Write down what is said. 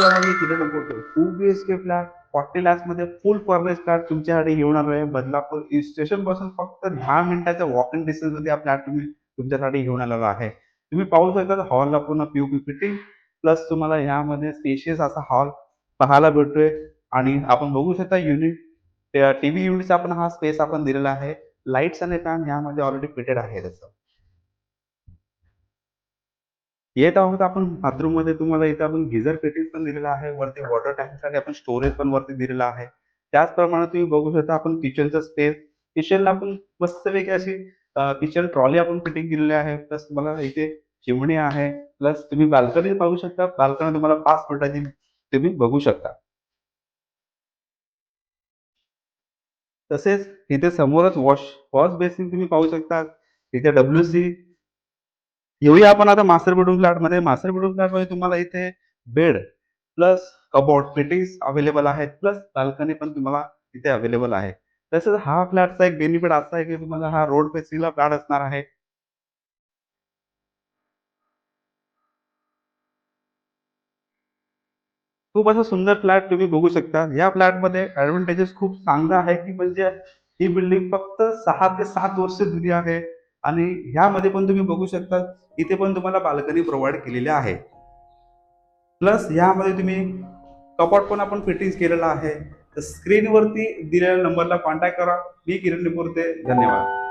फ्लॅटमध्ये आहे किरण बोलतो 2 BHK फ्लॅट 40 lakhs मध्ये फुल फर्निश्ड फ्लॅट तुमच्यासाठी घेऊन आलो आहे. बदलापूर स्टेशन पासून फक्त 10 मिनिटाच्या वॉकिंग डिस्टन्स मध्ये हा फ्लॅट तुमच्यासाठी घेऊन आलेला आहे. तुम्ही पाहू शकता हॉलला पूर्ण पीओपी फिटिंग प्लस तुम्हाला यामध्ये स्पेशियस असा हॉल पाहायला भेटतोय आणि आपण बघू शकता टीव्ही युनिटचा आपण हा स्पेस आपण दिलेला आहे. लाईट्स आणि फॅन यामध्ये ऑलरेडी फिटेड आहे त्याचं. येत आहोत आपण बाथरूम मध्ये तुम्हाला इथे आपण गिझर फिटिंग पण दिलेला आहे. वरती वॉटर टँकसाठी आपण स्टोरेज पण वरती दिलेला आहे. त्याचप्रमाणे तुम्ही बघू शकता आपण किचनचा स्पेस किचनला आपण मस्तपैकी अशी किचन ट्रॉली आपण फिटिंग केलेली आहे. प्लस तुम्हाला इथे चिमणी आहे. प्लस तुम्ही बाल्कनी पाहू शकता. बाल्कनी तुम्हाला 5 फुटाची तुम्ही बघू शकता. तसेच इथे समोरच वॉश वॉश बेसिन तुम्ही पाहू शकता. इथे WC येऊया आपण आता मास्टर बेडरूम फ्लॅटमध्ये. मास्टर बेडरूम फ्लॅटमध्ये तुम्हाला इथे bed plus cupboard fittings available आहेत. प्लस बाल्कनी पण तुम्हाला इथे अवेलेबल आहे. तसंच हा फ्लॅटचा एक बेनिफिट असा आहे, की तुम्हाला हा रोड फेसिंगला फ्लॅट असणार आहे. खूप असा सुंदर फ्लॅट तुम्ही बघू शकता. या फ्लॅटमध्ये ॲडव्हांटेजेस खूप चांगला आहे, की म्हणजे ही बिल्डिंग फक्त 6 ते 7 वर्ष जुनी आहे आणि ह्यामध्ये पण तुम्ही बघू शकता, इथे पण तुम्हाला बाल्कनी प्रोव्हाईड केलेली आहे. प्लस यामध्ये तुम्ही कपाट पण आपण फिटिंग केलेला आहे. तर स्क्रीनवरती दिलेल्या नंबरला कॉन्टॅक्ट करा. मी किरण निपुरते. धन्यवाद.